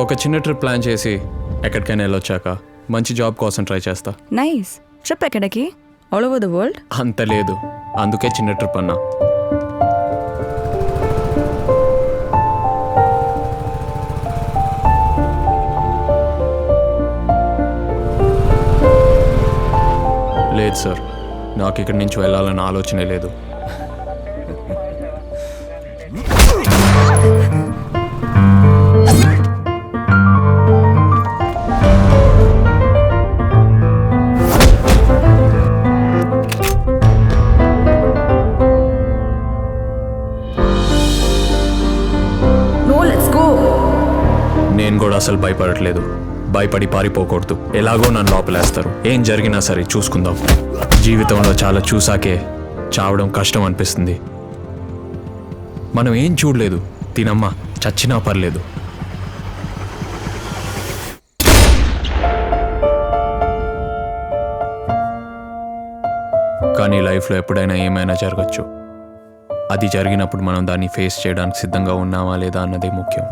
ఒక చిన్న trip plan చేసి ఎక్కడికైనా వెళ్ళొచ్చాక మంచి జాబ్ కోసం ట్రై చేస్తా. నైస్. ట్రిప్ ఎక్కడికి? All over the world? అంత లేదు, అందుకే చిన్న ట్రిప్ అన్నా. లేదు సార్, నాకు ఇక్కడి నుంచి వెళ్ళాలన్న ఆలోచనే లేదు. నేను కూడా అసలు భయపడట్లేదు. భయపడి పారిపోకూడదు. ఎలాగో నన్ను లోపలేస్తారు. ఏం జరిగినా సరే చూసుకుందాం. జీవితంలో చాలా చూసాకే చావడం కష్టం అనిపిస్తుంది. మనం ఏం చూడలేదు. తినమ్మా, చచ్చినా పర్లేదు. కానీ లైఫ్లో ఎప్పుడైనా ఏమైనా జరగచ్చు. అది జరిగినప్పుడు మనం దాన్ని ఫేస్ చేయడానికి సిద్ధంగా ఉన్నామా లేదా అన్నదే ముఖ్యం.